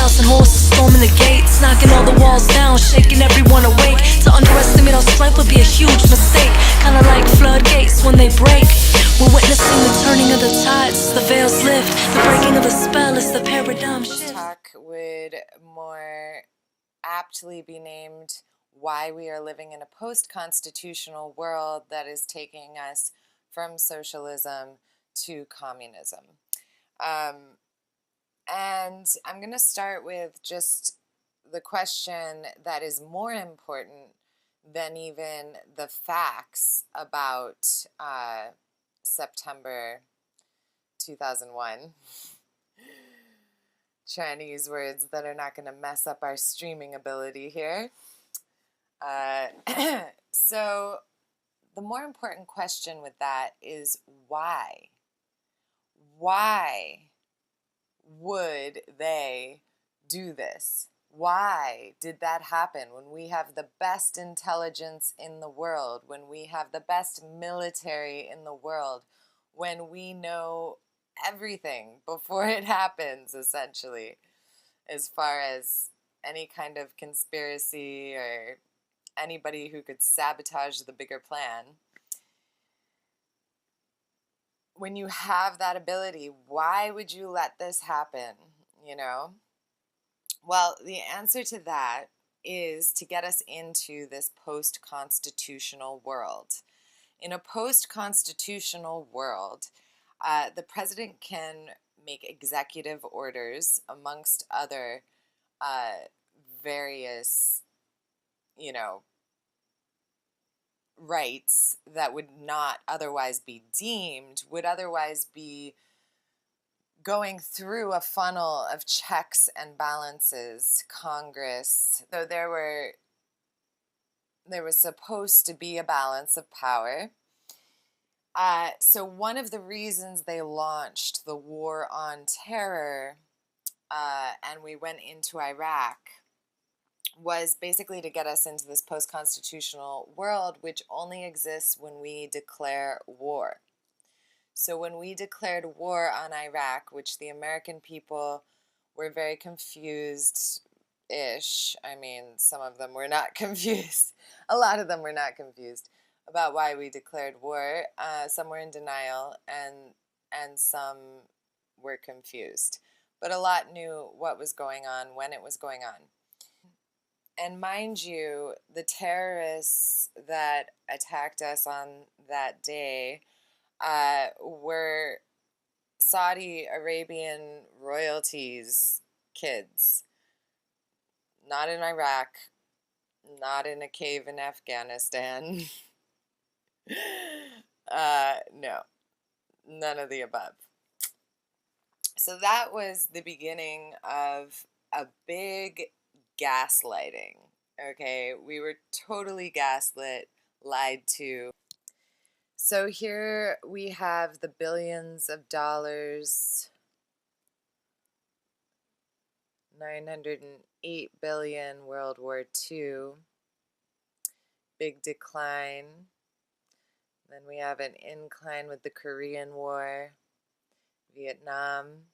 1,000 horses storming the gates, knocking all the walls down, shaking everyone awake. To underestimate our strength would be a huge mistake, kinda like floodgates when they break. We're witnessing the turning of the tides, the veils lift, the breaking of the spell is the paradigm shift. This talk would more aptly be named Why We Are Living in a Post-Constitutional World That Is Taking Us from Socialism to Communism. And I'm going to start with just the question that is more important than even the facts about September 2001. Chinese words that are not going to mess up our streaming ability here. So the more important question with that is why? Why would they do this? Why did that happen when we have the best intelligence in the world, when we have the best military in the world, when we know everything before it happens, essentially, as far as any kind of conspiracy or anybody who could sabotage the bigger plan? When you have that ability, why would you let this happen, you know? Well, the answer to that is to get us into this post-constitutional world. In a post-constitutional world, the president can make executive orders amongst other various, rights that would not otherwise be deemed, would otherwise be going through a funnel of checks and balances, Congress. So there was supposed to be a balance of power. So one of the reasons they launched the war on terror and we went into Iraq was basically to get us into this post-constitutional world, which only exists when we declare war. So when we declared war on Iraq, which the American people were very confused-ish, I mean, some of them were not confused, a lot of them were not confused about why we declared war. Some were in denial, and some were confused. But a lot knew what was going on, when it was going on. And mind you, the terrorists that attacked us on that day were Saudi Arabian royalty's kids. Not in Iraq, not in a cave in Afghanistan. No, none of the above. So that was the beginning of a big gaslighting, okay? We were totally gaslit, lied to. So here we have the billions of dollars, 908 billion, World War II, big decline. Then we have an incline with the Korean War, Vietnam.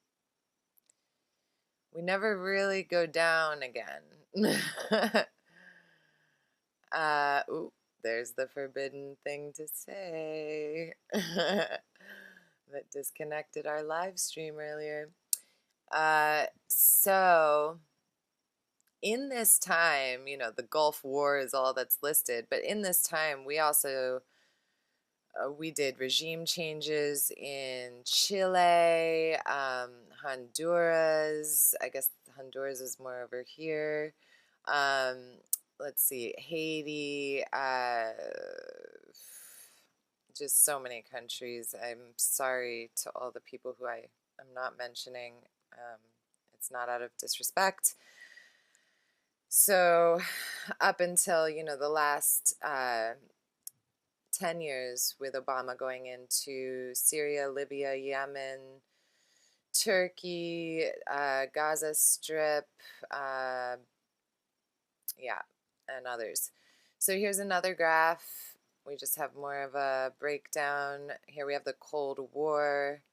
We never really go down again. Ooh, there's the forbidden thing to say that disconnected our live stream earlier. So in this time, the Gulf War is all that's listed, but in this time we also we did regime changes in Chile, Honduras. I guess Honduras is more over here. Let's see, Haiti, just so many countries. I'm sorry to all the people who I am not mentioning. It's not out of disrespect. So up until, the last 10 years with Obama going into Syria, Libya, Yemen, Turkey, Gaza Strip, and others. So here's another graph. We just have more of a breakdown. Here we have the Cold War.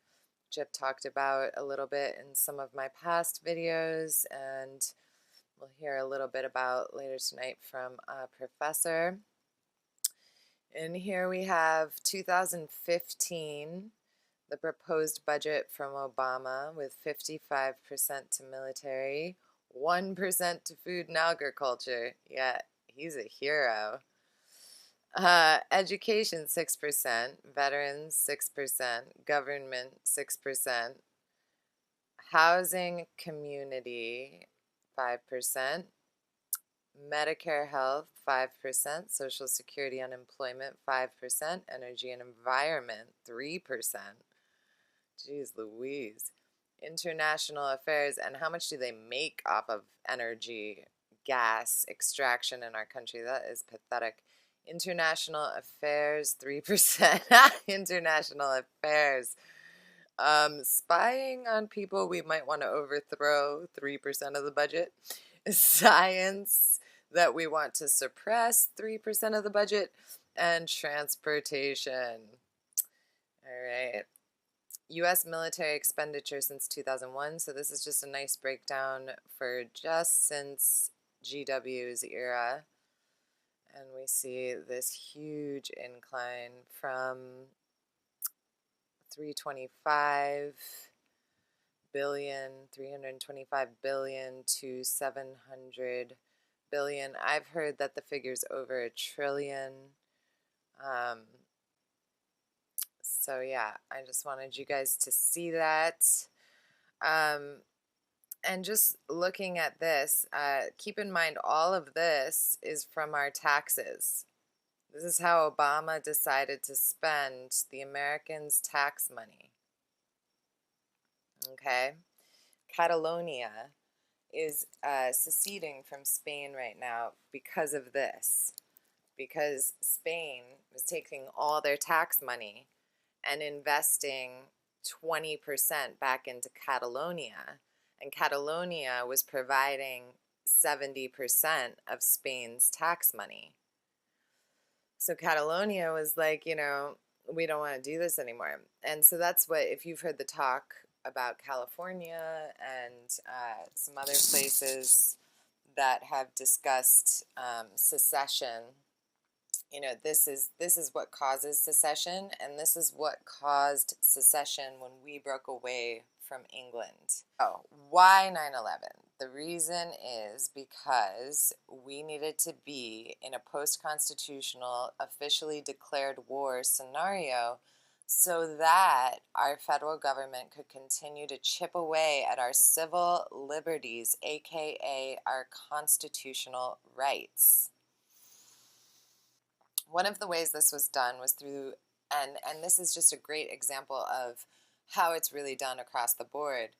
Chip talked about a little bit in some of my past videos, and we'll hear a little bit about later tonight from a professor. And here we have 2015, the proposed budget from Obama, with 55% to military, 1% to food and agriculture. Yeah, he's a hero. Education 6%, veterans 6%, government 6%, housing community 5%, Medicare health 5%, Social Security unemployment 5%, energy and environment 3%. Jeez Louise. International affairs, and how much do they make off of energy, gas extraction in our country? That is pathetic. International affairs 3%. International affairs. Spying on people we might want to overthrow 3% of the budget. Science that we want to suppress 3% of the budget, and transportation. All right. U.S. military expenditure since 2001. So this is just a nice breakdown for just since GW's era. And we see this huge incline from 325 billion to 700 billion. I've heard that the figure's over $1 trillion. So yeah, I just wanted you guys to see that. And just looking at this, keep in mind all of this is from our taxes. This is how Obama decided to spend the Americans' tax money. Okay? Catalonia is seceding from Spain right now because of this. Because Spain was taking all their tax money and investing 20% back into Catalonia. And Catalonia was providing 70% of Spain's tax money. So Catalonia was like, you know, we don't want to do this anymore. And so that's what, if you've heard the talk about California and some other places that have discussed secession, you know, this is what causes secession, and this is what caused secession when we broke away from England. Oh, why 9/11? The reason is because we needed to be in a post-constitutional, officially declared war scenario so that our federal government could continue to chip away at our civil liberties, aka our constitutional rights. One of the ways this was done was through, and this is just a great example of how it's really done across the board.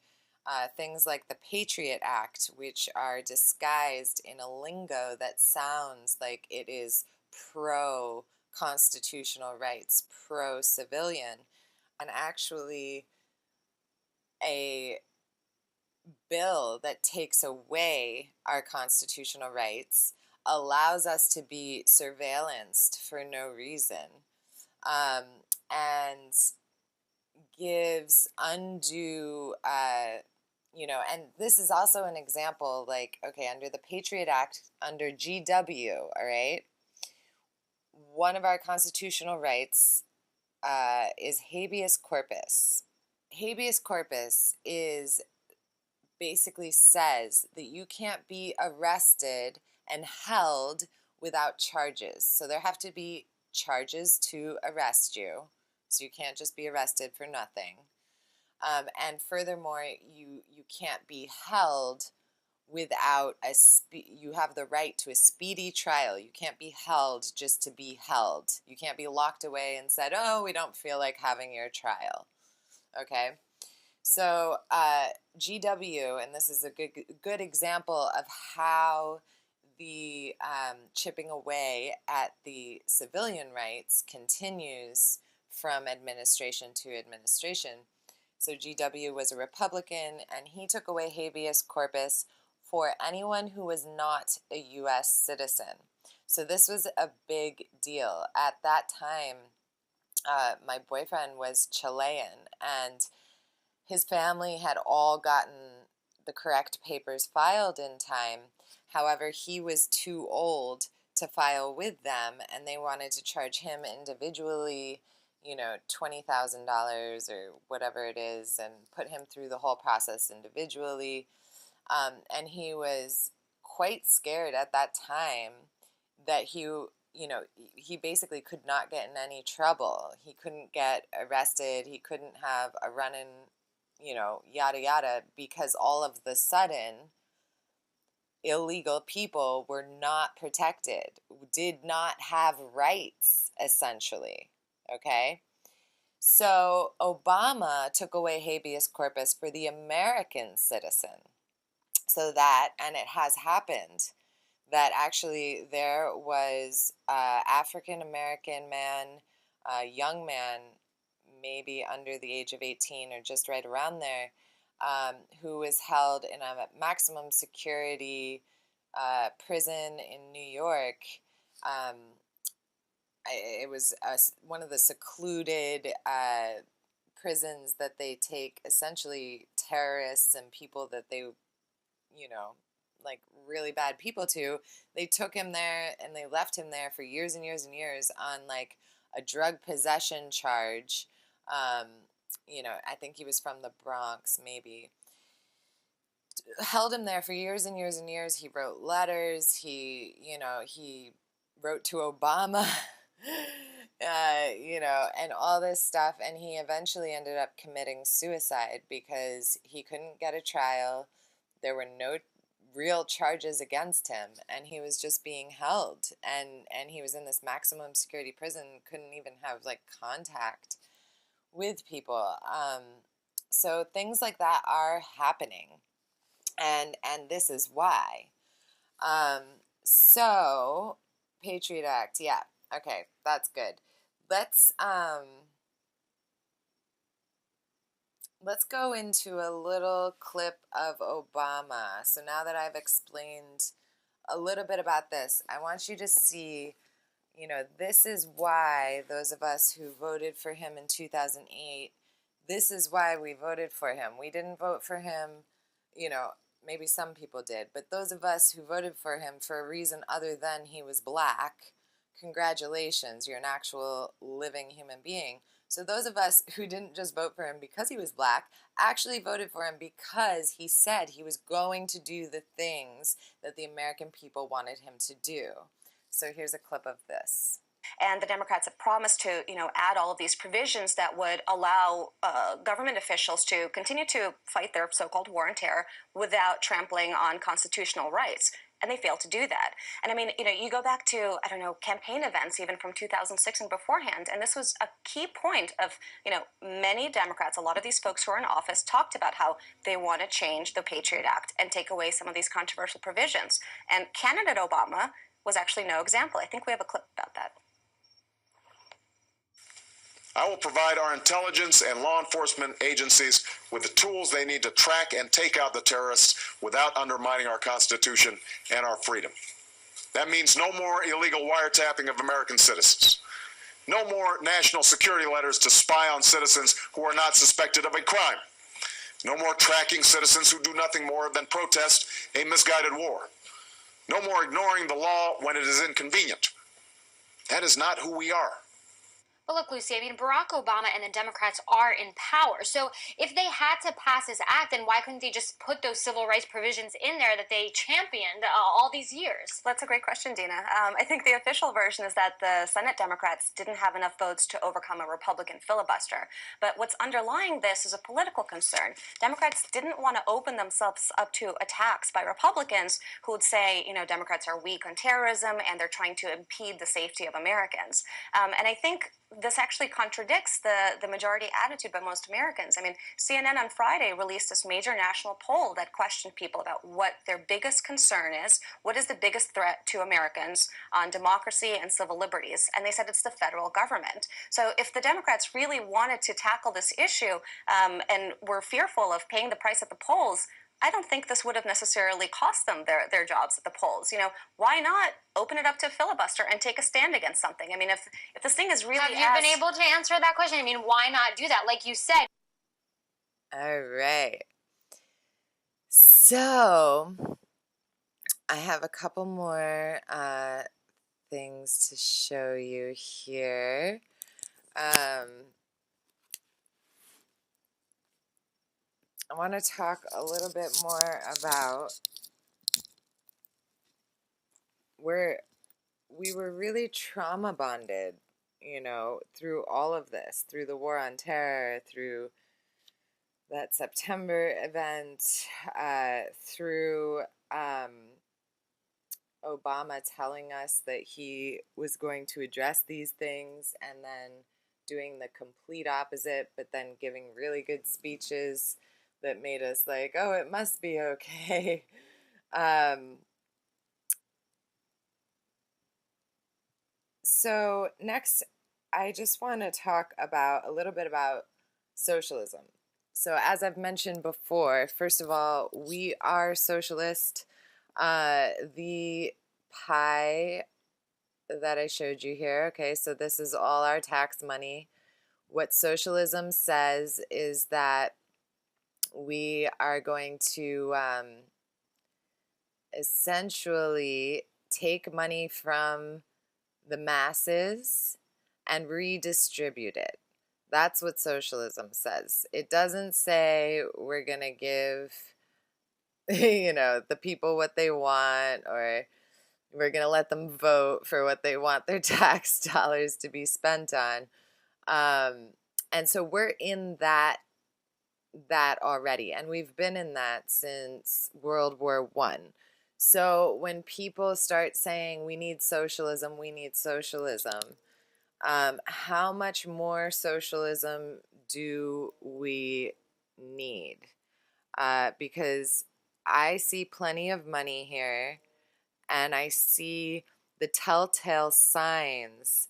Things like the Patriot Act, which are disguised in a lingo that sounds like it is pro-constitutional rights, pro-civilian, and actually a bill that takes away our constitutional rights, allows us to be surveillanced for no reason, and gives undue, you know, and this is also an example, like, okay, under the Patriot Act, under GW, all right, one of our constitutional rights is habeas corpus. Habeas corpus is basically says that you can't be arrested and held without charges. So there have to be charges to arrest you. So you can't just be arrested for nothing. And furthermore, you can't be held without you have the right to a speedy trial. You can't be held just to be held. You can't be locked away and said, oh, we don't feel like having your trial. Okay? So GW, and this is a good example of how the chipping away at the civilian rights continues from administration to administration. So GW was a Republican, and he took away habeas corpus for anyone who was not a U.S. citizen. So this was a big deal. At that time, my boyfriend was Chilean, and His family had all gotten the correct papers filed in time. However, he was too old to file with them, and they wanted to charge him individually, you know, $20,000 or whatever it is, and put him through the whole process individually. And he was quite scared at that time that he basically could not get in any trouble. He couldn't get arrested. He couldn't have a run-in, yada yada, because all of the sudden, illegal people were not protected, did not have rights, essentially. Okay? So Obama took away habeas corpus for the American citizen. So that, and it has happened, that actually there was an African-American man, a young man, maybe under the age of 18 or just right around there, who was held in a maximum security prison in New York. It was one of the secluded prisons that they take essentially terrorists and people that they, like really bad people to. They took him there and they left him there for years and years and years on like a drug possession charge. I think he was from the Bronx, maybe. Held him there for years and years and years. He wrote letters. He wrote to Obama, and all this stuff. And he eventually ended up committing suicide because he couldn't get a trial. There were no real charges against him, and he was just being held. And he was in this maximum security prison, couldn't even have like contact with people. So things like that are happening. And this is why. So Patriot Act, yeah, okay, that's good. Let's go into a little clip of Obama. So now that I've explained a little bit about this, I want you to see, this is why those of us who voted for him in 2008, this is why we voted for him. We didn't vote for him, maybe some people did, but those of us who voted for him for a reason other than he was black, congratulations, you're an actual living human being. So those of us who didn't just vote for him because he was black, actually voted for him because he said he was going to do the things that the American people wanted him to do. So here's a clip of this. And the Democrats have promised to, add all of these provisions that would allow government officials to continue to fight their so-called war on terror without trampling on constitutional rights. And they failed to do that. And I mean, you go back to, campaign events even from 2006 and beforehand, and this was a key point of, many Democrats, a lot of these folks who are in office talked about how they want to change the Patriot Act and take away some of these controversial provisions. And candidate Obama was actually no example. I think we have a clip about that. I will provide our intelligence and law enforcement agencies with the tools they need to track and take out the terrorists without undermining our Constitution and our freedom. That means no more illegal wiretapping of American citizens. No more national security letters to spy on citizens who are not suspected of a crime. No more tracking citizens who do nothing more than protest a misguided war. No more ignoring the law when it is inconvenient. That is not who we are. But look, Lucy, Barack Obama and the Democrats are in power. So if they had to pass this act, then why couldn't they just put those civil rights provisions in there that they championed all these years? That's a great question, Dina. I think the official version is that the Senate Democrats didn't have enough votes to overcome a Republican filibuster. But what's underlying this is a political concern. Democrats didn't want to open themselves up to attacks by Republicans who would say, Democrats are weak on terrorism and they're trying to impede the safety of Americans. And I think this actually contradicts the majority attitude by most Americans. CNN on Friday released this major national poll that questioned people about what their biggest concern is, what is the biggest threat to Americans on democracy and civil liberties, and they said it's the federal government. So if the Democrats really wanted to tackle this issue and were fearful of paying the price at the polls, I don't think this would have necessarily cost them their jobs at the polls. Why not open it up to filibuster and take a stand against something? If this thing is really Have you been able to answer that question? Why not do that? Like you said, All right. So I have a couple more things to show you here. I want to talk a little bit more about where we were really trauma bonded, through all of this, through the war on terror, through that September event, through Obama telling us that he was going to address these things and then doing the complete opposite, but then giving really good speeches that made us like, oh, it must be okay. So next, I just want to talk about a little bit about socialism. So as I've mentioned before, first of all, we are socialist. The pie that I showed you here, okay, so this is all our tax money. What socialism says is that we are going to essentially take money from the masses and redistribute it. That's what socialism says. It doesn't say we're going to give, the people what they want, or we're going to let them vote for what they want their tax dollars to be spent on. And so we're in that already, and we've been in that since World War I. So when people start saying we need socialism, how much more socialism do we need? Because I see plenty of money here, and I see the telltale signs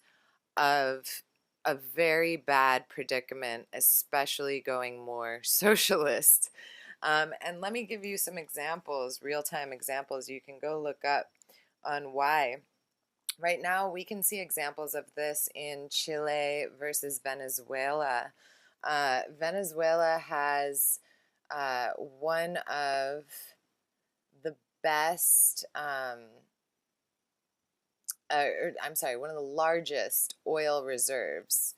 of a very bad predicament, especially going more socialist. And let me give you some examples, real-time examples you can go look up on why. Right now, we can see examples of this in Chile versus Venezuela. Venezuela has one of the best, one of the largest oil reserves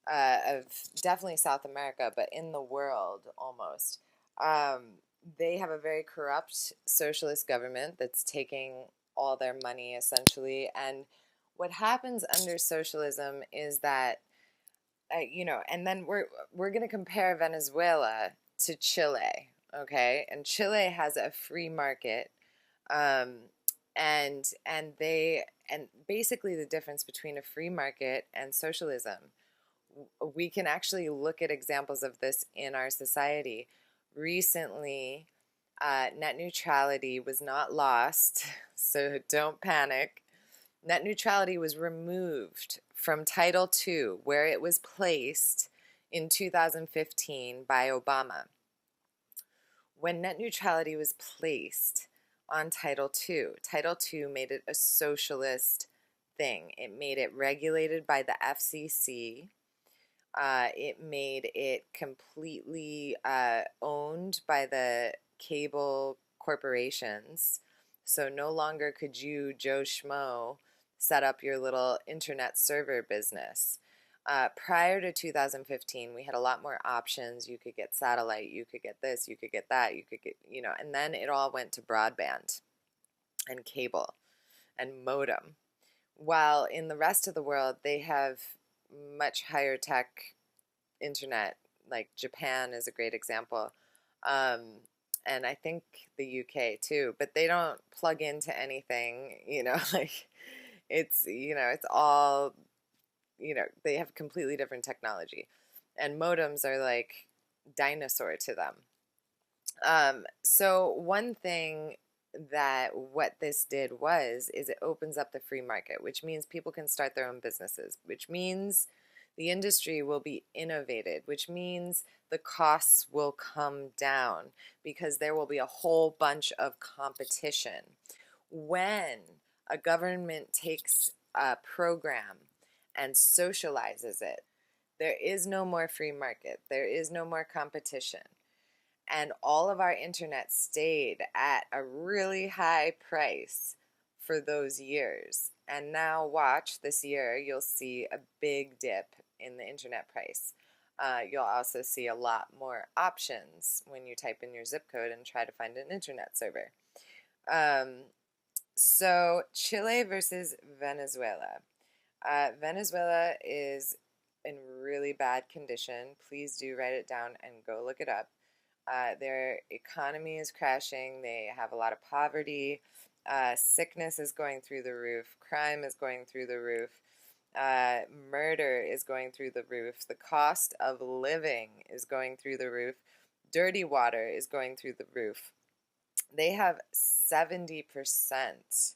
of definitely South America, but in the world almost. They have a very corrupt socialist government that's taking all their money essentially. And what happens under socialism is that, and then we're going to compare Venezuela to Chile, okay? And Chile has a free market, and basically the difference between a free market and socialism. We can actually look at examples of this in our society. Recently, net neutrality was not lost, so don't panic. Net neutrality was removed from Title II, where it was placed in 2015 by Obama. When net neutrality was placed on Title II made it a socialist thing. It made it regulated by the FCC. It made it completely owned by the cable corporations. So no longer could you, Joe Schmo, set up your little internet server business. Prior to 2015, we had a lot more options. You could get satellite, you could get this, you could get that, you could get, and then it all went to broadband and cable and modem. While in the rest of the world, they have much higher tech internet, like Japan is a great example. And I think the UK too, but they don't plug into anything, like it's all, they have completely different technology, and modems are like dinosaur to them. So one thing that what this did is it opens up the free market, which means people can start their own businesses, which means the industry will be innovated, which means the costs will come down because there will be a whole bunch of competition. When a government takes a program and socializes it, there is no more free market. There is no more competition. And all of our internet stayed at a really high price for those years. And now watch, this year you'll see a big dip in the internet price. You'll also see a lot more options when you type in your zip code and try to find an internet server. So Chile versus Venezuela. Venezuela is in really bad condition. Please do write it down and go look it up. Their economy is crashing. They have a lot of poverty. Sickness is going through the roof. Crime is going through the roof. Murder is going through the roof. The cost of living is going through the roof. Dirty water is going through the roof. They have 70%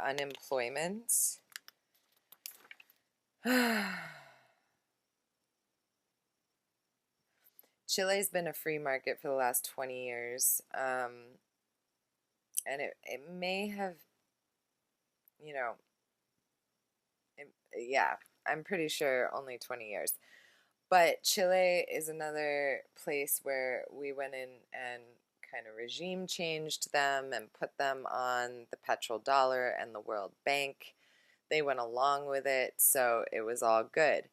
unemployment. Chile's been a free market for the last 20 years, and it may have, yeah, I'm pretty sure only 20 years. But Chile is another place where we went in and kind of regime changed them and put them on the petrodollar and the World Bank. They went along with it, so it was all good.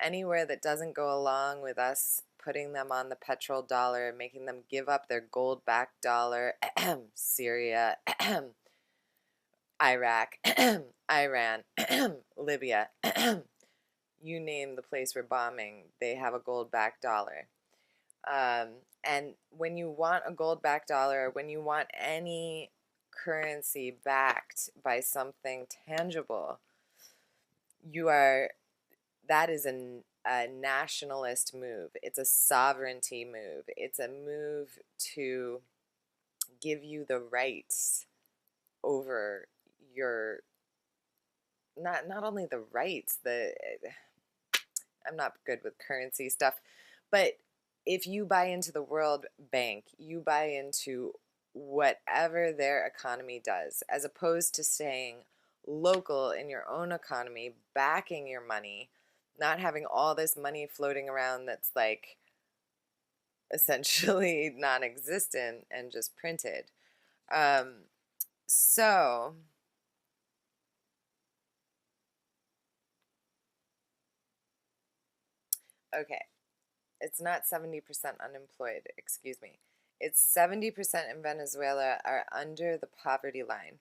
Anywhere that doesn't go along with us putting them on the petrodollar, making them give up their gold-backed dollar, Syria, Iraq, Iran, Libya, you name the place we're bombing, they have a gold-backed dollar. And when you want a gold-backed dollar, when you want any currency backed by something tangible, that is a nationalist move. It's a sovereignty move. It's a move to give you the rights over your, not only the rights, I'm not good with currency stuff, but if you buy into the World Bank, you buy into whatever their economy does, as opposed to staying local in your own economy, backing your money, not having all this money floating around that's like essentially non-existent and just printed. So okay, it's not 70% unemployed, excuse me. It's 70% in Venezuela are under the poverty line.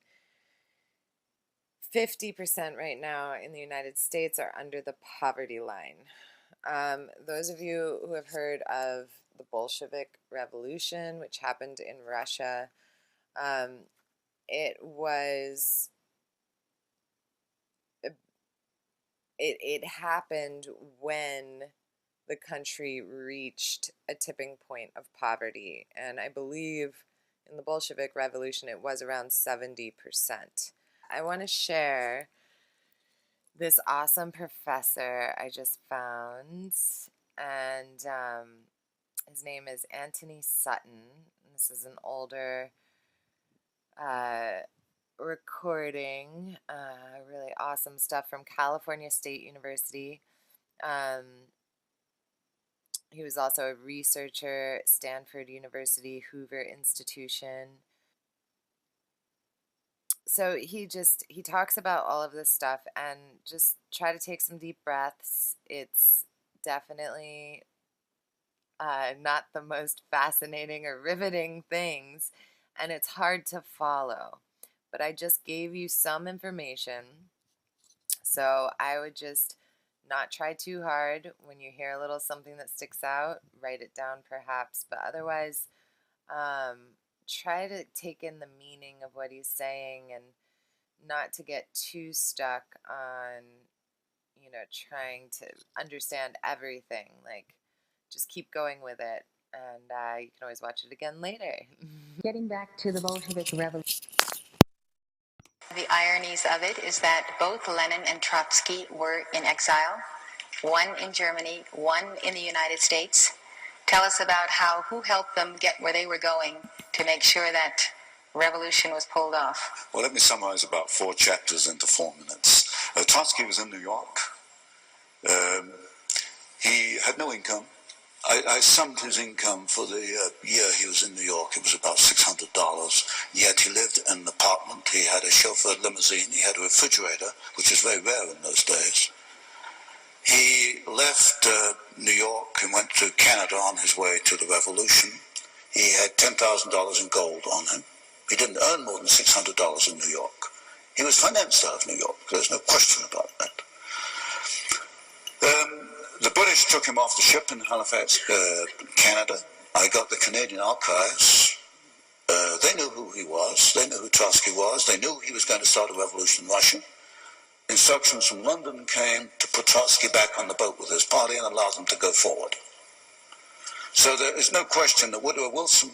50% right now in the United States are under the poverty line. Those of you who have heard of the Bolshevik Revolution, which happened in Russia, it happened when the country reached a tipping point of poverty, and I believe in the Bolshevik Revolution it was around 70%. I want to share this awesome professor I just found, and his name is Anthony Sutton. This is an older recording, really awesome stuff from California State University. He was also a researcher at Stanford University, Hoover Institution. So he talks about all of this stuff, and just try to take some deep breaths. It's definitely not the most fascinating or riveting things, and it's hard to follow. But I just gave you some information, so I would just not try too hard. When you hear a little something that sticks out, write it down perhaps, but otherwise try to take in the meaning of what he's saying and not to get too stuck on, trying to understand everything. Like, just keep going with it, and you can always watch it again later. Getting back to the Bolshevik Revolution. The ironies of it is that both Lenin and Trotsky were in exile, one in Germany, one in the United States. Tell us about who helped them get where they were going to make sure that revolution was pulled off. Well, let me summarize about 4 chapters into 4 minutes. Trotsky was in New York. He had no income. I summed his income for the year he was in New York. It was about $600. Yet he lived in an apartment. He had a chauffeured limousine. He had a refrigerator, which was very rare in those days. He left New York and went to Canada on his way to the revolution. He had $10,000 in gold on him. He didn't earn more than $600 in New York. He was financed out of New York. There's no question about that. The British took him off the ship in Halifax, Canada. I got the Canadian archives. They knew who he was. They knew who Trotsky was. They knew he was going to start a revolution in Russia. Instructions from London came to put Trotsky back on the boat with his party and allow them to go forward. So there is no question that Woodrow Wilson,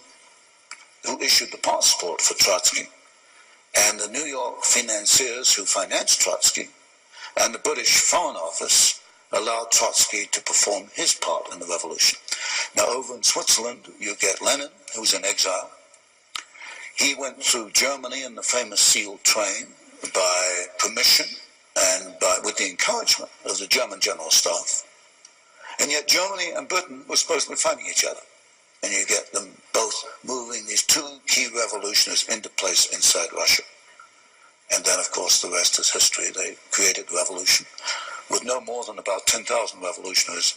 who issued the passport for Trotsky, and the New York financiers who financed Trotsky, and the British Foreign Office allowed Trotsky to perform his part in the revolution. Now, over in Switzerland, you get Lenin, who was in exile. He went through Germany in the famous sealed train by permission and with the encouragement of the German General Staff. And yet Germany and Britain were supposed to be fighting each other. And you get them both moving these two key revolutionaries into place inside Russia. And then, of course, the rest is history. They created the revolution with no more than about 10,000 revolutionaries.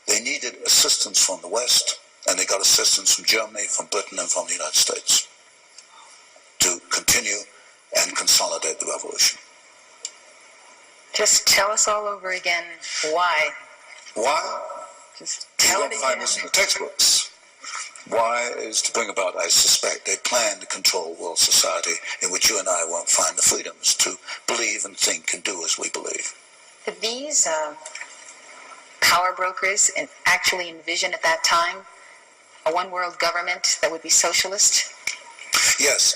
They needed assistance from the West, and they got assistance from Germany, from Britain, and from the United States to continue and consolidate the revolution. Just tell us all over again why. Why? Just tell you it won't find again. this in the textbooks. Why is to bring about, I suspect, a plan to control world society in which you and I won't find the freedoms to believe and think and do as we believe. Did these power brokers actually envision at that time a one-world government that would be socialist? Yes.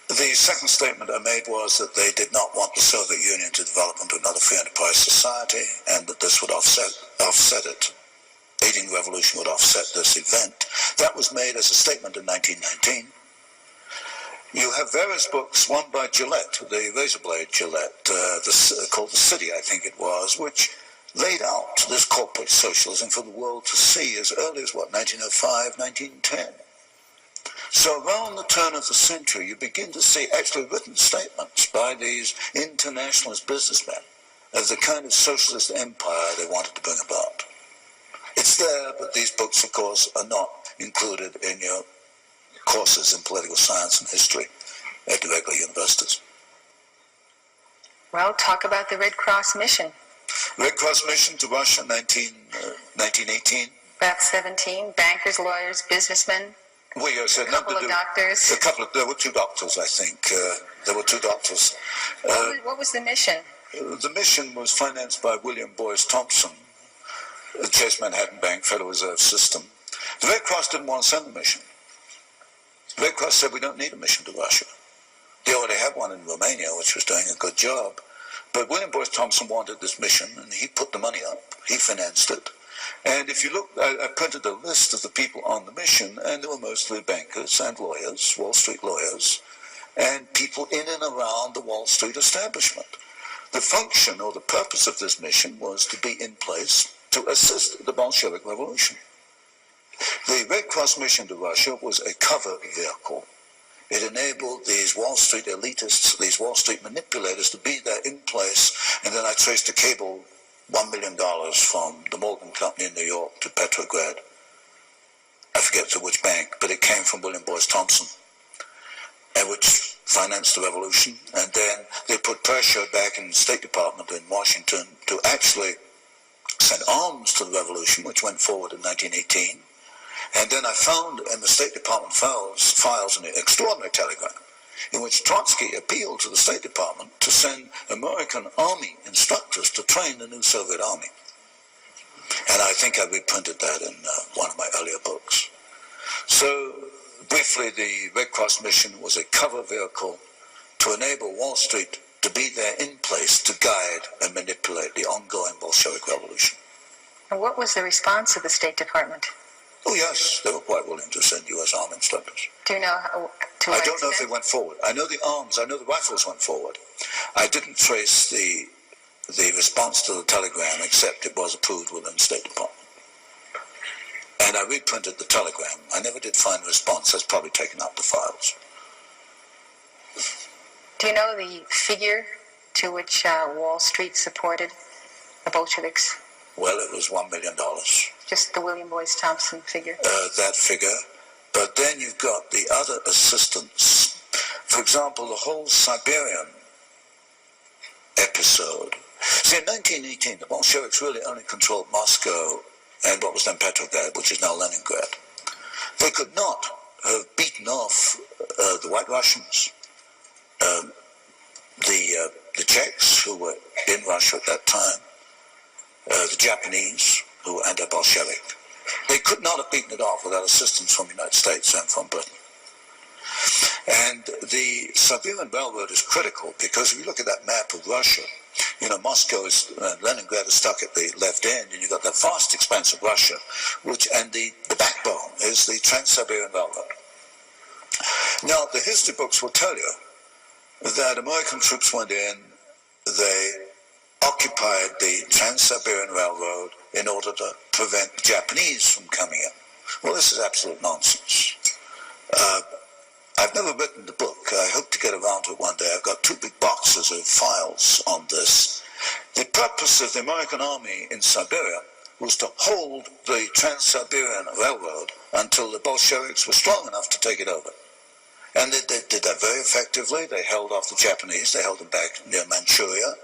The second statement I made was that they did not want the Soviet Union to develop into another free enterprise society, and that this would offset it. Aiding the revolution would offset this event. That was made as a statement in 1919. You have various books, one by Gillette, the razor blade Gillette, called The City, I think it was, which laid out this corporate socialism for the world to see as early as, 1905, 1910. So around the turn of the century, you begin to see actually written statements by these internationalist businessmen of the kind of socialist empire they wanted to bring about. It's there, but these books, of course, are not included in your courses in political science and history at the regular universities. Well, talk about the Red Cross mission. Red Cross mission to Russia, 1918. About 17 bankers, lawyers, businessmen. We said a couple of doctors. There were two doctors, I think. There were two doctors. What was the mission? The mission was financed by William Boyce Thompson, the Chase Manhattan Bank, Federal Reserve System. The Red Cross didn't want to send a mission. The Red Cross said, we don't need a mission to Russia. They already had one in Romania, which was doing a good job. But William Boyce Thompson wanted this mission, and he put the money up. He financed it. And if you look, I printed a list of the people on the mission, and they were mostly bankers and lawyers, Wall Street lawyers, and people in and around the Wall Street establishment. The function or the purpose of this mission was to be in place to assist the Bolshevik Revolution. The Red Cross mission to Russia was a cover vehicle. It enabled these Wall Street elitists, these Wall Street manipulators to be there in place, and then I traced a cable $1 million from the Morgan Company in New York to Petrograd. I forget to which bank, but it came from William Boyce Thompson, and which financed the revolution. And then they put pressure back in the State Department in Washington to actually send arms to the revolution, which went forward in 1918. And then I found in the State Department files an extraordinary telegram in which Trotsky appealed to the State Department to send American Army instructors to train the new Soviet Army. And I think I reprinted that in one of my earlier books. So, briefly, the Red Cross mission was a cover vehicle to enable Wall Street to be there in place to guide and manipulate the ongoing Bolshevik Revolution. And what was the response of the State Department? Oh, yes, they were quite willing to send U.S. Army instructors. Do you know I don't know if they went forward. I know the arms, I know the rifles went forward. I didn't trace the response to the telegram, except it was approved within the State Department. and I reprinted the telegram. I never did find a response. That's probably taken out the files. Do you know the figure to which Wall Street supported the Bolsheviks? Well, it was $1 million. Just the William Boyce Thompson figure? That figure. But then you've got the other assistants. For example, the whole Siberian episode. See, in 1918, the Bolsheviks really only controlled Moscow and what was then Petrograd, which is now Leningrad. They could not have beaten off the White Russians, the Czechs, who were in Russia at that time, the Japanese, who were anti-Bolshevik. They could not have beaten it off without assistance from the United States and from Britain. And the Siberian Railroad is critical because if you look at that map of Russia, you know, Moscow is, Leningrad is stuck at the left end, and you've got that vast expanse of Russia, and the backbone is the Trans-Siberian Railroad. Now, the history books will tell you that American troops went in, they occupied the Trans-Siberian Railroad in order to prevent the Japanese from coming in. Well, this is absolute nonsense. I've never written the book. I hope to get around to it one day. I've got 2 big boxes of files on this. The purpose of the American army in Siberia was to hold the Trans-Siberian Railroad until the Bolsheviks were strong enough to take it over. And they did that very effectively. They held off the Japanese. They held them back near Manchuria.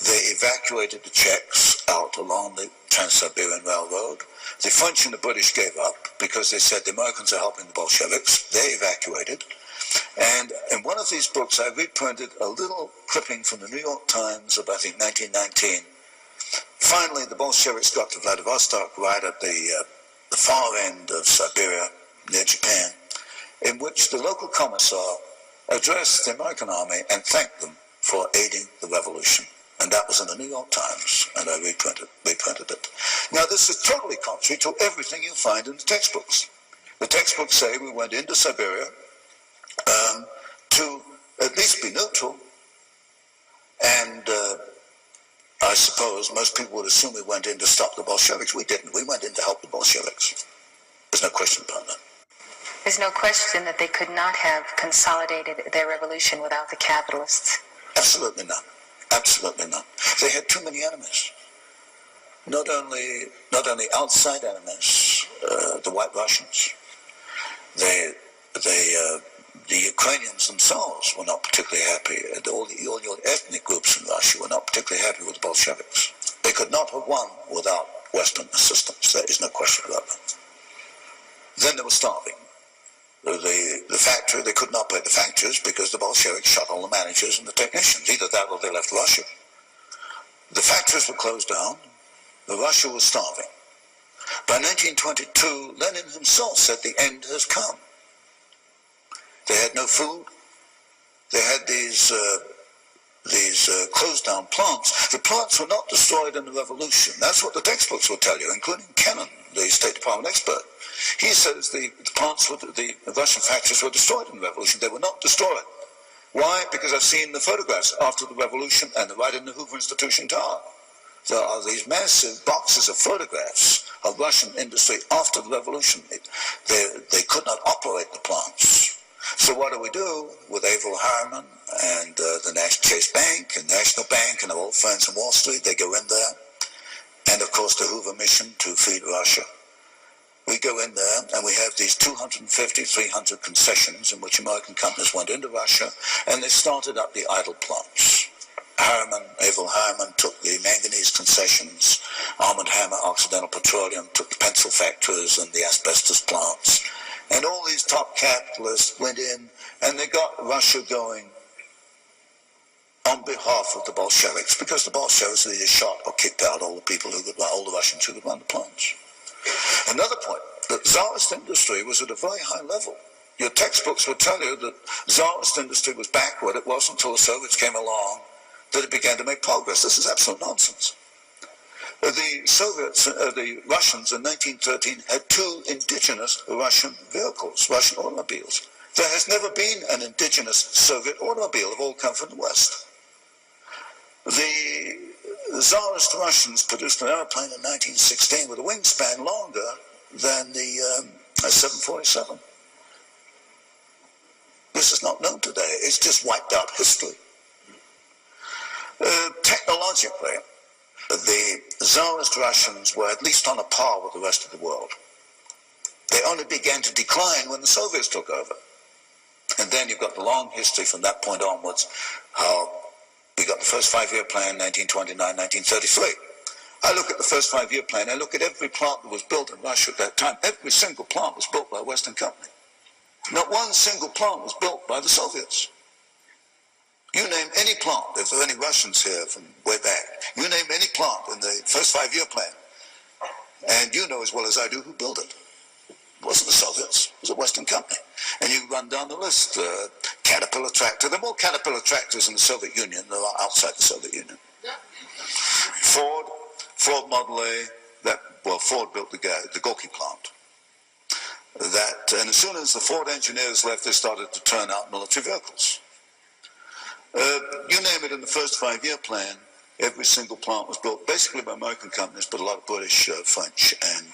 They evacuated the Czechs out along the Trans-Siberian Railroad. The French and the British gave up because they said the Americans are helping the Bolsheviks. They evacuated. And in one of these books, I reprinted a little clipping from the New York Times of, I think, 1919. Finally, the Bolsheviks got to Vladivostok, right at the far end of Siberia, near Japan, in which the local commissar addressed the American army and thanked them for aiding the revolution. And that was in the New York Times, and I reprinted it. Now, this is totally contrary to everything you find in the textbooks. The textbooks say we went into Siberia to at least be neutral, and I suppose most people would assume we went in to stop the Bolsheviks. We didn't. We went in to help the Bolsheviks. There's no question about that. There's no question that they could not have consolidated their revolution without the capitalists. Absolutely not. Absolutely not. They had too many enemies. Not only outside enemies, the White Russians. The Ukrainians themselves were not particularly happy. All your ethnic groups in Russia were not particularly happy with the Bolsheviks. They could not have won without Western assistance. There is no question about that. Then they were starving. The factory, they couldn't operate the factories because the Bolsheviks shot all the managers and the technicians. Either that or they left Russia. The factories were closed down. Russia was starving. By 1922, Lenin himself said the end has come. They had no food. They had these closed down plants. The plants were not destroyed in the revolution. That's what the textbooks will tell you, including Kennan, the State Department expert. He says the Russian factories were destroyed in the revolution. They were not destroyed. Why? Because I've seen the photographs after the revolution and right in the Hoover Institution Tower. There are these massive boxes of photographs of Russian industry after the revolution. They could not operate the plants. So what do we do with Averell Harriman and the Chase Bank and National Bank and our old friends on Wall Street? They go in there. And, of course, the Hoover mission to feed Russia. We go in there and we have these 250, 300 concessions in which American companies went into Russia and they started up the idle plants. Averell Harriman took the manganese concessions, Armand Hammer, Occidental Petroleum took the pencil factories and the asbestos plants. And all these top capitalists went in and they got Russia going on behalf of the Bolsheviks, because the Bolsheviks either shot or kicked out all the Russians who could run the plants. Another point, the Tsarist industry was at a very high level. Your textbooks will tell you that Tsarist industry was backward. It wasn't until the Soviets came along that it began to make progress. This is absolute nonsense. The Russians in 1913 had 2 indigenous Russian vehicles, Russian automobiles. There has never been an indigenous Soviet automobile. They've all come from the West. The Tsarist Russians produced an airplane in 1916 with a wingspan longer than the 747. This is not known today. It's just wiped out history. Technologically, the Tsarist Russians were at least on a par with the rest of the world. They only began to decline when the Soviets took over. And then you've got the long history from that point onwards, how we got the first five-year plan, 1929, 1933. I look at the first five-year plan, I look at every plant that was built in Russia at that time. Every single plant was built by a Western company. Not one single plant was built by the Soviets. You name any plant, if there are any Russians here from way back, you name any plant in the first five-year plan, and you know as well as I do who built it. It wasn't the Soviets, it was a Western company. And you run down the list, Caterpillar tractor. There are more Caterpillar tractors in the Soviet Union than there are outside the Soviet Union. Ford Model A, Ford built the Gorky plant. And as soon as the Ford engineers left, they started to turn out military vehicles. You name it, in the first five-year plan, every single plant was built basically by American companies, but a lot of British, French, and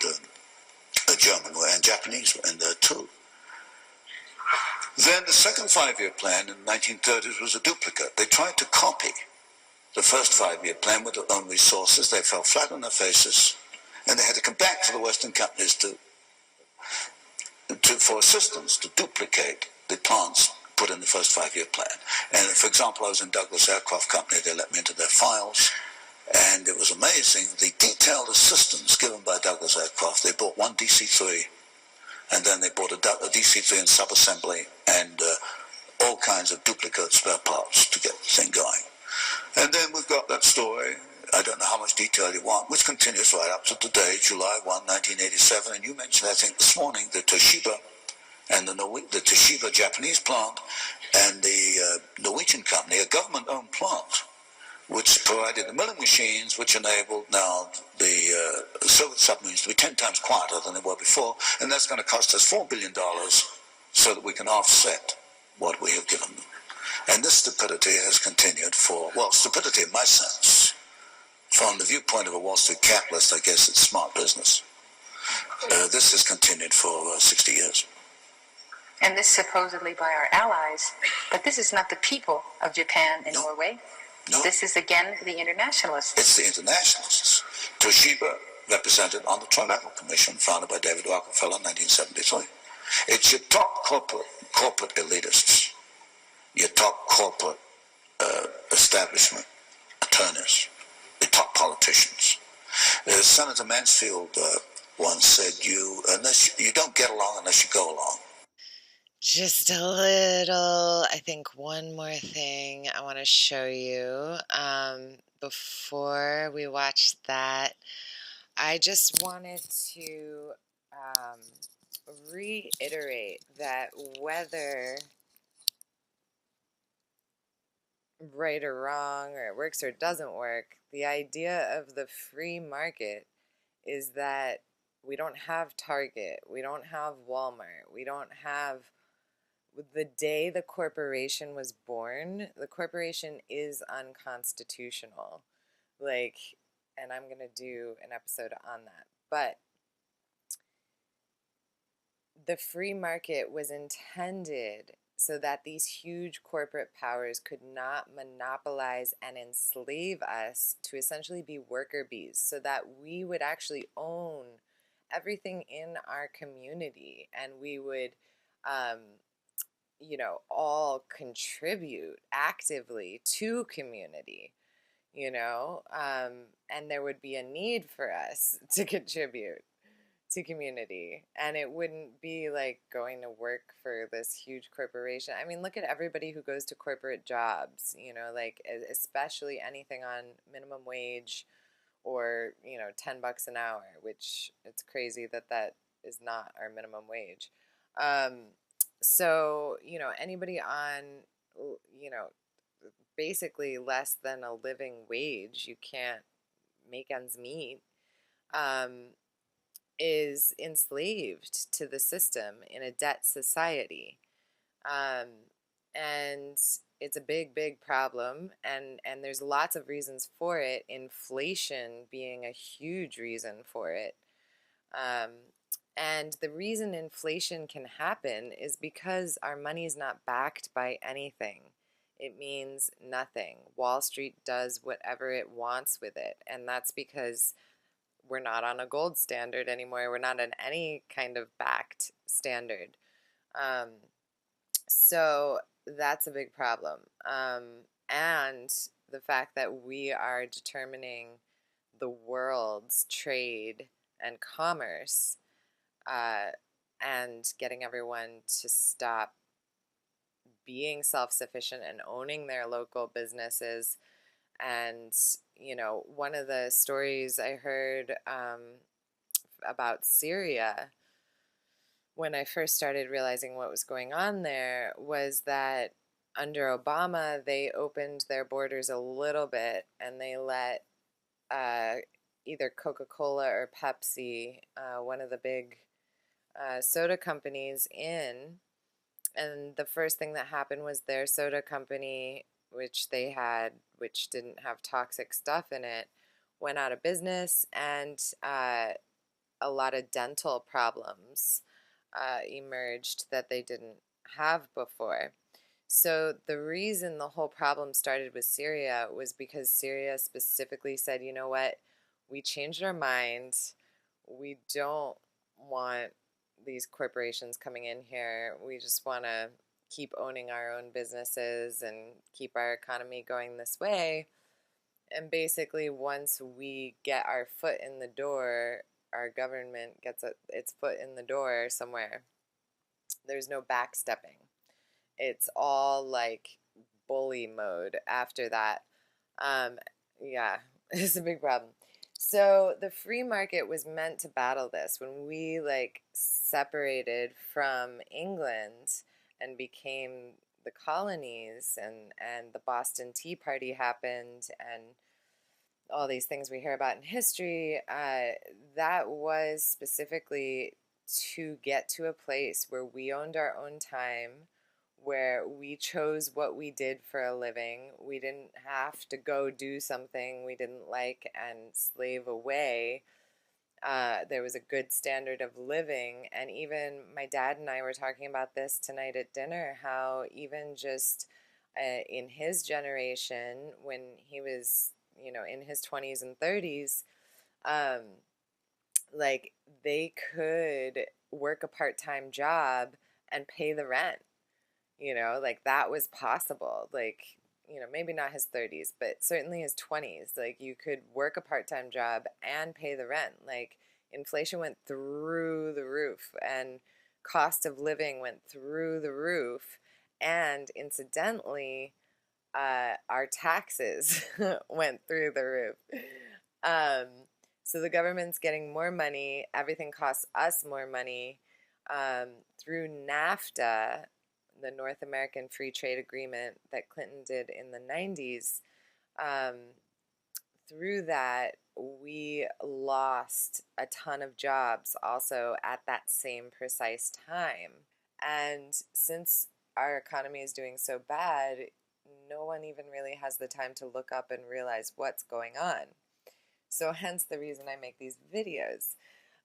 German and Japanese were in there too. Then the second five-year plan in the 1930s was a duplicate. They tried to copy the first five-year plan with their own resources. They fell flat on their faces, and they had to come back to the Western companies for assistance to duplicate the plans put in the first five-year plan. And for example, I was in Douglas Aircraft Company. They let me into their files, and it was amazing the detailed assistance given by Douglas Aircraft. They bought one DC-3, and then they bought a DC-3 in sub-assembly and all kinds of duplicate spare parts to get the thing going. And then we've got that story, I don't know how much detail you want, which continues right up to today, July 1, 1987. And you mentioned, I think, this morning, the Toshiba and the Toshiba Japanese plant and the Norwegian company, a government-owned plant, which provided the milling machines which enabled now the Soviet submarines to be 10 times quieter than they were before, and that's going to cost us $4 billion so that we can offset what we have given them. And this stupidity has continued stupidity in my sense. From the viewpoint of a Wall Street capitalist, I guess it's smart business. This has continued for 60 years. And this supposedly by our allies, but this is not the people of Japan and Norway. No. This is, again, the internationalists. It's the internationalists. Toshiba represented on the Trilateral Commission founded by David Rockefeller in 1973. It's your top corporate elitists, your top corporate establishment attorneys, your top politicians. Senator Mansfield once said, you don't get along unless you go along. Just a little, I think one more thing I want to show you before we watch that. I just wanted to reiterate that whether right or wrong, or it works or it doesn't work, the idea of the free market is that we don't have Target, we don't have Walmart, we don't have... The day the corporation was born, the corporation is unconstitutional. And I'm going to do an episode on that. But the free market was intended so that these huge corporate powers could not monopolize and enslave us to essentially be worker bees, so that we would actually own everything in our community, and we would all contribute actively to community, and there would be a need for us to contribute to community, and it wouldn't be like going to work for this huge corporation. I mean, look at everybody who goes to corporate jobs, especially anything on minimum wage or, $10 an hour, which it's crazy that is not our minimum wage. So, anybody on, basically less than a living wage, you can't make ends meet, is enslaved to the system in a debt society. And it's a big, big problem, and there's lots of reasons for it, inflation being a huge reason for it. And the reason inflation can happen is because our money is not backed by anything. It means nothing. Wall Street does whatever it wants with it. And that's because we're not on a gold standard anymore. We're not on any kind of backed standard. So that's a big problem. And the fact that we are determining the world's trade and commerce, and getting everyone to stop being self-sufficient and owning their local businesses. And, you know, one of the stories I heard about Syria when I first started realizing what was going on there was that under Obama, they opened their borders a little bit and they let either Coca-Cola or Pepsi, one of the big soda companies, in. And the first thing that happened was their soda company, which they had, which didn't have toxic stuff in it, went out of business, and a lot of dental problems emerged that they didn't have before. So the reason the whole problem started with Syria was because Syria specifically said, you know what, we changed our mind. We don't want these corporations coming in here. We just want to keep owning our own businesses and keep our economy going this way. And basically, once we get our foot in the door, our government gets its foot in the door somewhere. There's no backstepping. It's all like bully mode after that. Yeah, it's a big problem. So the free market was meant to battle this. When we like separated from England and became the colonies, and the Boston Tea Party happened, and all these things we hear about in history, that was specifically to get to a place where we owned our own time, where we chose what we did for a living. We didn't have to go do something we didn't like and slave away. There was a good standard of living. And even my dad and I were talking about this tonight at dinner, how even just in his generation, when he was, you know, in his 20s and 30s, like they could work a part-time job and pay the rent. You know, like that was possible. Like, you know, maybe not his 30s, but certainly his 20s. Like you could work a part-time job and pay the rent. Like inflation went through the roof and cost of living went through the roof. And incidentally, our taxes went through the roof. So the government's getting more money. Everything costs us more money. Through NAFTA, the North American Free Trade Agreement that Clinton did in the 90s, through that, we lost a ton of jobs also at that same precise time. And since our economy is doing so bad, no one even really has the time to look up and realize what's going on. So hence the reason I make these videos.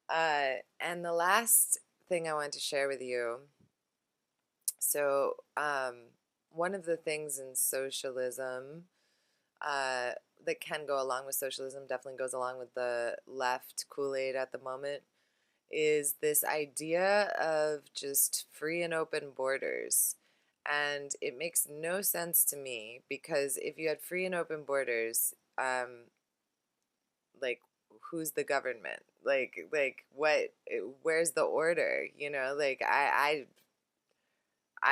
And the last thing I want to share with you, so one of the things in socialism that can go along with socialism, definitely goes along with the left Kool-Aid at the moment, is this idea of just free and open borders. And it makes no sense to me, because if you had free and open borders, like who's the government? Like what? Where's the order? You know, like I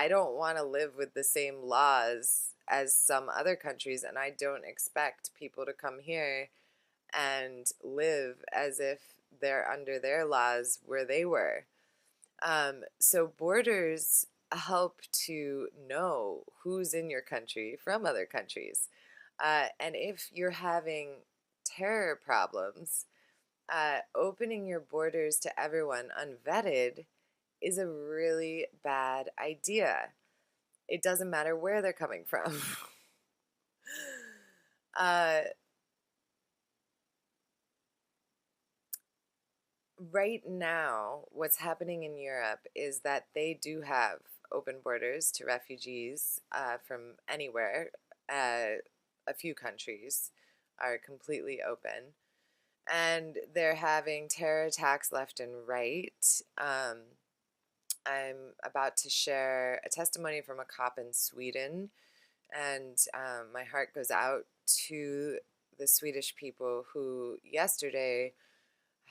don't want to live with the same laws as some other countries, and I don't expect people to come here and live as if they're under their laws where they were. So borders help to know who's in your country from other countries. And if you're having terror problems, opening your borders to everyone unvetted is a really bad idea. It doesn't matter where they're coming from. right now, what's happening in Europe is that they do have open borders to refugees from anywhere. A few countries are completely open, and they're having terror attacks left and right. I'm about to share a testimony from a cop in Sweden, and my heart goes out to the Swedish people who yesterday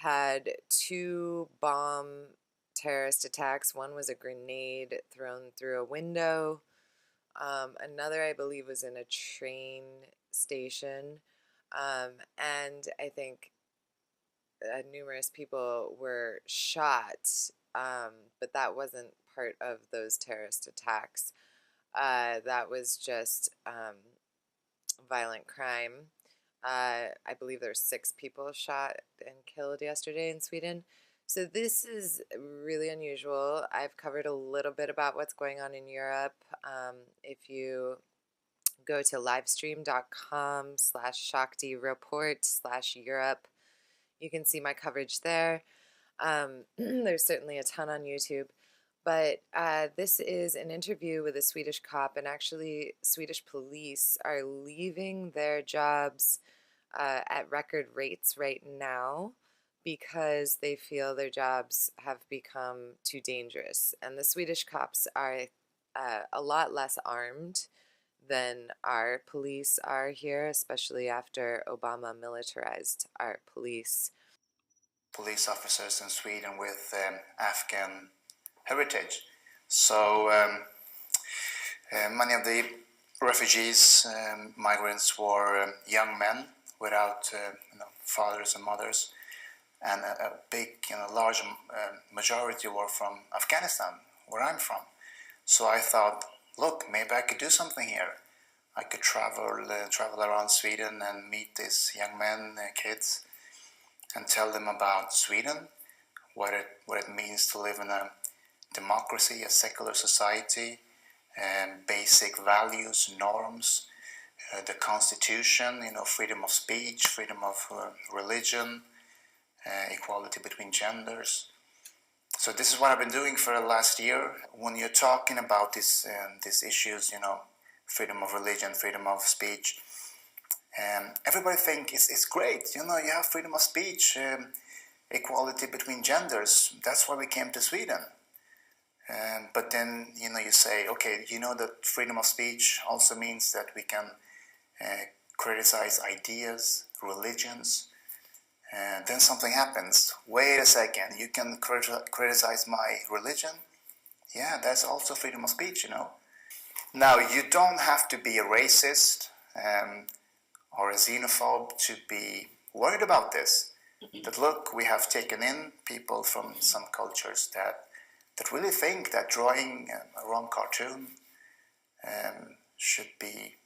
had two bomb terrorist attacks. One was a grenade thrown through a window. Another, I believe, was in a train station. And I think numerous people were shot, but that wasn't part of those terrorist attacks. That was just violent crime. I believe there were 6 people shot and killed yesterday in Sweden. So this is really unusual. I've covered a little bit about what's going on in Europe. If you go to livestream.com/Shakti report/Europe, you can see my coverage there. There's certainly a ton on YouTube. But this is an interview with a Swedish cop, and actually Swedish police are leaving their jobs at record rates right now because they feel their jobs have become too dangerous. And the Swedish cops are a lot less armed than our police are here, especially after Obama militarized our police. Police officers in Sweden with Afghan heritage. So many of the refugees, migrants were young men without fathers and mothers, and a big, large majority were from Afghanistan, where I'm from. So I thought, look, maybe I could do something here. I could travel around Sweden and meet these young men, kids, and tell them about Sweden, what it means to live in a democracy, a secular society, basic values, norms, the constitution, freedom of speech, freedom of religion, equality between genders. So this is what I've been doing for the last year. When you're talking about these issues, freedom of religion, freedom of speech, everybody thinks it's great. You have freedom of speech, equality between genders. That's why we came to Sweden. But then, you say, okay, that freedom of speech also means that we can criticize ideas, religions. Then something happens. Wait a second, you can criticize my religion? Yeah, that's also freedom of speech, Now, you don't have to be a racist or a xenophobe to be worried about this. That look, we have taken in people from some cultures that really think that drawing a wrong cartoon should be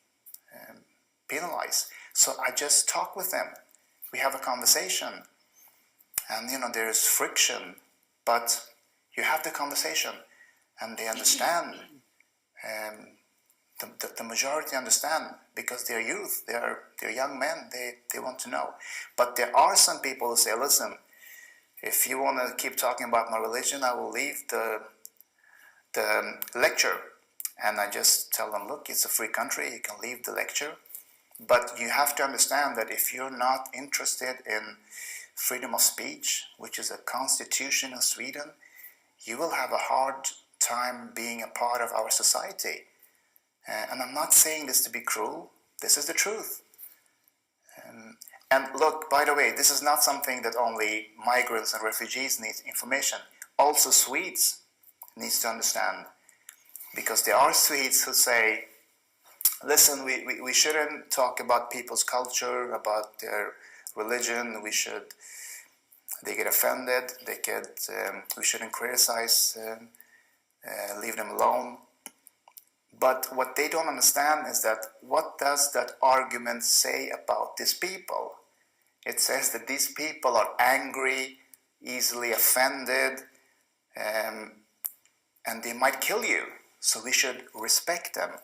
penalized. So I just talk with them. We have a conversation, and there's friction, but you have the conversation, and they understand. The majority understand because they're youth, they're young men. They want to know. But there are some people who say, listen, if you want to keep talking about my religion, I will leave the lecture. And I just tell them, look, it's a free country, you can leave the lecture. But you have to understand that if you're not interested in freedom of speech, which is a constitution in Sweden, you will have a hard time being a part of our society. And I'm not saying this to be cruel, this is the truth. And look, by the way, this is not something that only migrants and refugees need information. Also Swedes needs to understand. Because there are Swedes who say, listen, we shouldn't talk about people's culture, about their religion. They get offended. We shouldn't criticize, leave them alone. But what they don't understand is that what does that argument say about these people? It says that these people are angry, easily offended, and they might kill you. So we should respect them.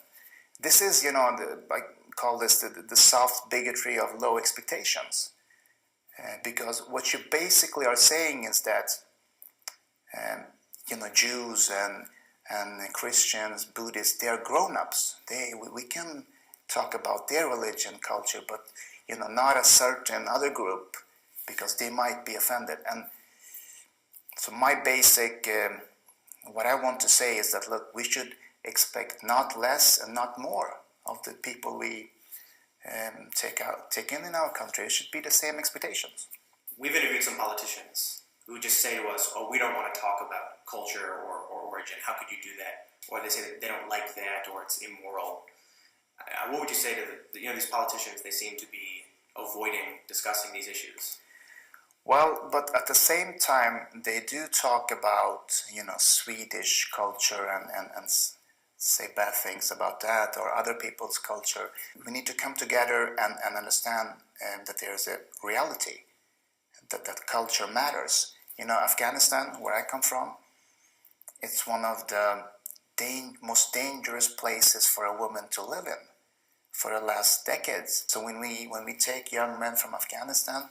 This is, I call this the soft bigotry of low expectations. Because what you basically are saying is that Jews and Christians, Buddhists, they are grown-ups. We can talk about their religion, culture, but not a certain other group, because they might be offended. And so my basic, what I want to say is that, look, we should expect not less and not more of the people we take in our country. It should be the same expectations. We've interviewed some politicians who just say to us, oh, we don't want to talk about culture or origin. How could you do that? Or they say that they don't like that, or it's immoral. What would you say to these politicians? They seem to be avoiding discussing these issues. Well, but at the same time, they do talk about, Swedish culture and say bad things about that, or other people's culture. We need to come together and understand that there's a reality, that culture matters. Afghanistan, where I come from, it's one of the most dangerous places for a woman to live in for the last decades. So when we take young men from Afghanistan,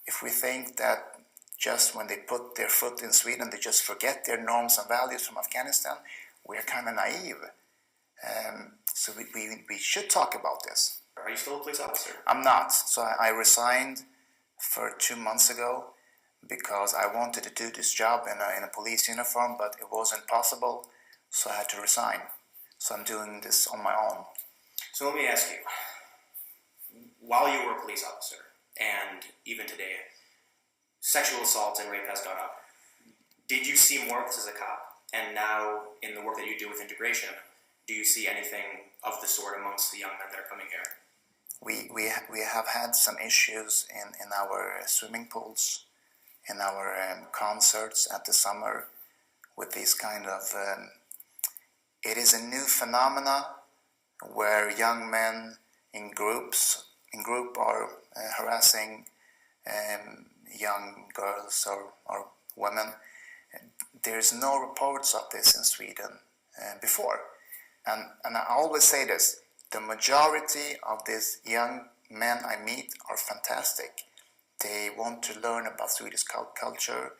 if we think that just when they put their foot in Sweden, they just forget their norms and values from Afghanistan, we're kind of naive. So we should talk about this. Are you still a police officer? I'm not. So I resigned for 2 months ago because I wanted to do this job in a police uniform, but it wasn't possible, so I had to resign. So I'm doing this on my own. So let me ask you, while you were a police officer, and even today, sexual assault and rape has gone up. Did you see more of this as a cop? And now, in the work that you do with integration, do you see anything of the sort amongst the young men that are coming here? We have had some issues in our swimming pools, in our concerts at the summer, with these kind of... it is a new phenomena where young men in group are harassing young girls or women. There's no reports of this in Sweden before. And I always say this, the majority of these young men I meet are fantastic. They want to learn about Swedish culture,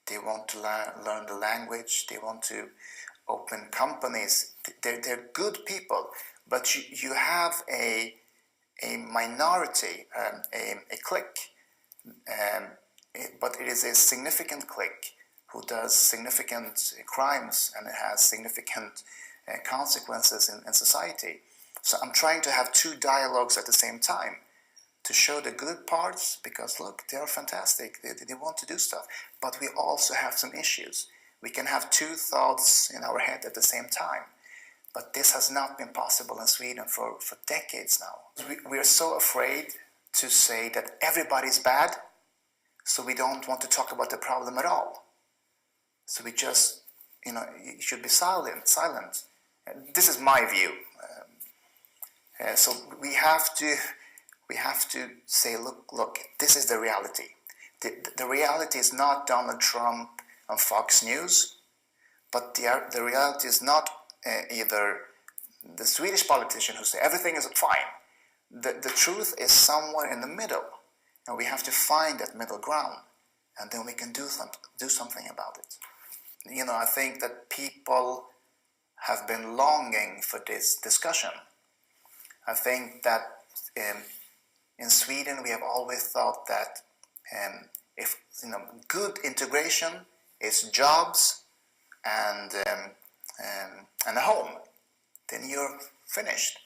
they want to learn the language, they want to open companies. They're good people, but you have a minority, a clique, but it is a significant clique who does significant crimes, and it has significant consequences in society. So I'm trying to have two dialogues at the same time to show the good parts, because look, they are fantastic, they want to do stuff, but we also have some issues. We can have two thoughts in our head at the same time. But this has not been possible in Sweden for decades now. We are so afraid to say that everybody's bad, so we don't want to talk about the problem at all. So we just, you should be silent. This is my view. So we have to say, look, this is the reality. The reality is not Donald Trump on Fox News, but the reality is not either the Swedish politician who say everything is fine. The truth is somewhere in the middle, and we have to find that middle ground, and then we can do something about it. I think that people have been longing for this discussion. I think that in Sweden we have always thought that if good integration is jobs and a home, then you're finished.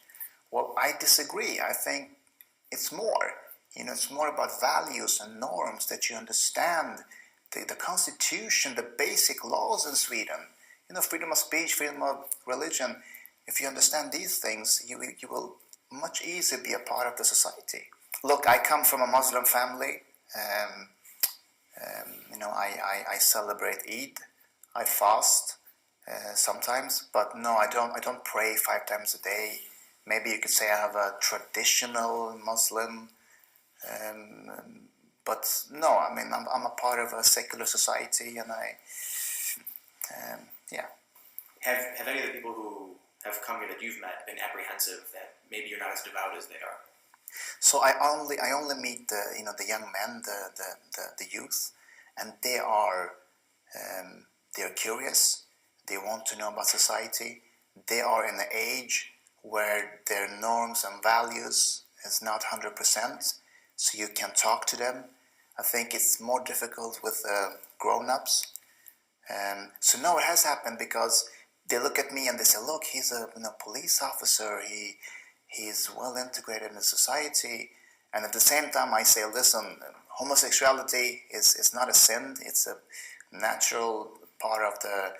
Well, I disagree. I think it's more. It's more about values and norms, that you understand the constitution, the basic laws in Sweden. Freedom of speech, freedom of religion. If you understand these things, you will much easier be a part of the society. Look, I come from a Muslim family. I celebrate Eid. I fast sometimes, but no, I don't pray 5 times a day. Maybe you could say I have a traditional Muslim, but no, I'm a part of a secular society, and yeah. Have any of the people who have come here that you've met been apprehensive that maybe you're not as devout as they are? So I only meet the young men, the youth, and they're curious. They want to know about society. They are in an age where their norms and values is not 100%, so you can talk to them. I think it's more difficult with grown-ups. So no, it has happened because they look at me and they say, look, he's a police officer, he's well integrated in society. And at the same time I say, listen, homosexuality is not a sin, it's a natural part of the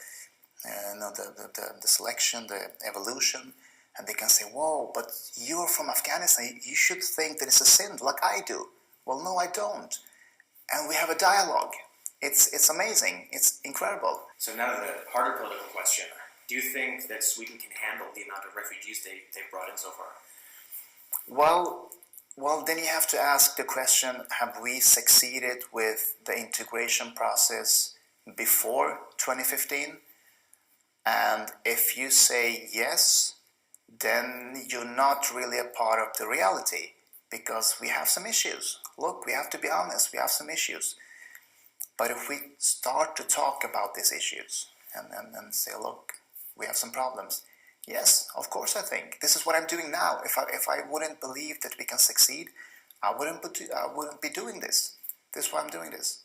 selection, the evolution. And they can say, whoa, but you're from Afghanistan, you should think that it's a sin like I do. Well, no, I don't. And we have a dialogue. It's amazing. It's incredible. So now the harder political question. Do you think that Sweden can handle the amount of refugees they've brought in so far? Well, then you have to ask the question, have we succeeded with the integration process before 2015? And if you say yes, then you're not really a part of the reality, because we have some issues. Look, we have to be honest, we have some issues. But if we start to talk about these issues and say, look, we have some problems. Yes, of course I think. This is what I'm doing now. If I wouldn't believe that we can succeed, I wouldn't be doing this. This is why I'm doing this.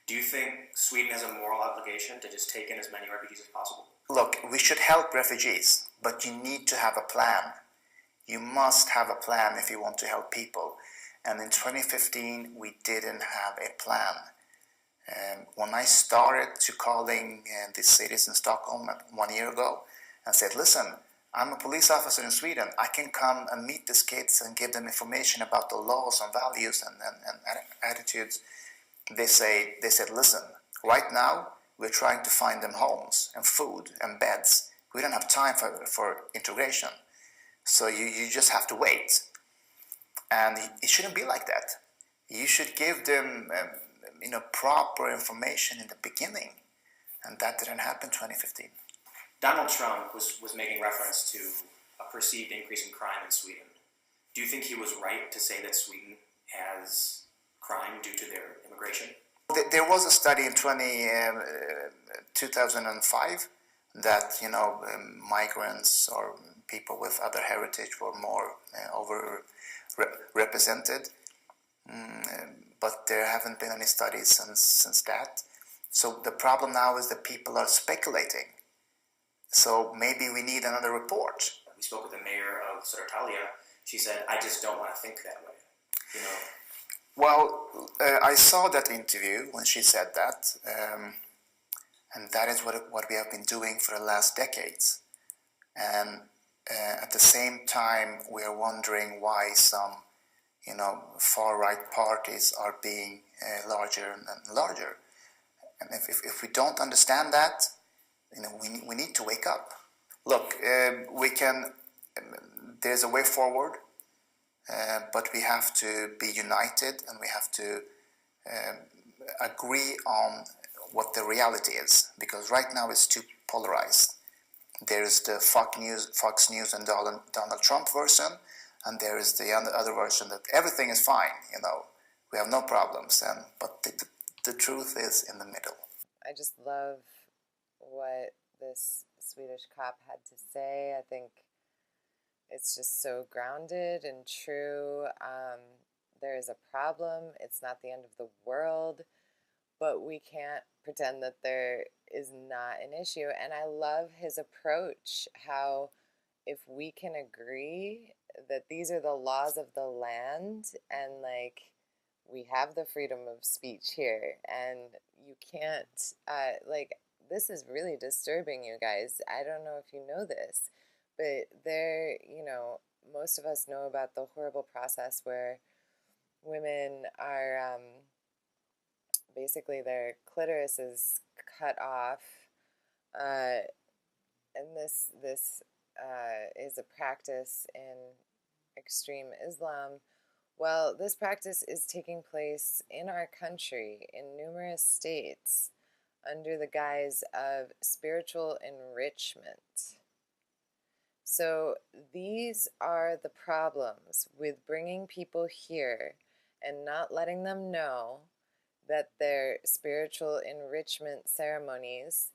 Do you think Sweden has a moral obligation to just take in as many refugees as possible? Look, we should help refugees, but you need to have a plan. You must have a plan if you want to help people. And in 2015, we didn't have a plan. When I started to calling the cities in Stockholm 1 year ago and said, listen, I'm a police officer in Sweden. I can come and meet these kids and give them information about the laws and values and attitudes. They said, listen, right now we're trying to find them homes and food and beds. We don't have time for integration. So you just have to wait. And it shouldn't be like that. You should give them proper information in the beginning. And that didn't happen in 2015. Donald Trump was making reference to a perceived increase in crime in Sweden. Do you think he was right to say that Sweden has crime due to their immigration? There was a study in 2005 that migrants or people with other heritage were more represented, but there haven't been any studies since that. So the problem now is that people are speculating. So maybe we need another report. We spoke with the mayor of Södertälje. She said, I just don't want to think that way. Well, I saw that interview when she said that, and that is what we have been doing for the last decades. And at the same time, we are wondering why some, far-right parties are being larger and larger. And if we don't understand that, we need to wake up. Look, there's a way forward. But we have to be united and we have to agree on what the reality is, because right now it's too polarized. There's the Fox News and Donald Trump version, and there is the other version that everything is fine, we have no problems, but the truth is in the middle. I just love what this Swedish cop had to say. I think it's just so grounded and true. There is a problem. It's not the end of the world, but we can't pretend that there is not an issue. And I love his approach, how if we can agree that these are the laws of the land and we have the freedom of speech here and you can't, this is really disturbing, you guys. I don't know if you know this. But most of us know about the horrible process where women are basically their clitoris is cut off, and this is a practice in extreme Islam. Well, this practice is taking place in our country in numerous states under the guise of spiritual enrichment. So these are the problems with bringing people here and not letting them know that their spiritual enrichment ceremonies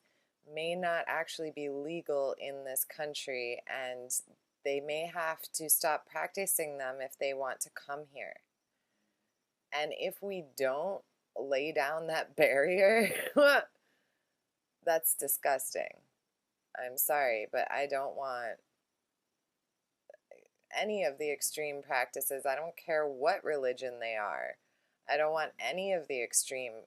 may not actually be legal in this country, and they may have to stop practicing them if they want to come here. And if we don't lay down that barrier, that's disgusting. I'm sorry, but I don't want any of the extreme practices. I don't care what religion they are. I don't want any of the extreme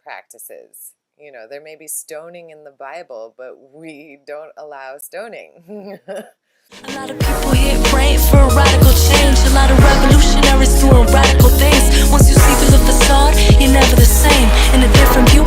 practices. You know, there may be stoning in the Bible, but we don't allow stoning. A lot of people here praying for a radical change. A lot of revolutionaries doing radical things. Once you see through the facade, you're never the same. In a different view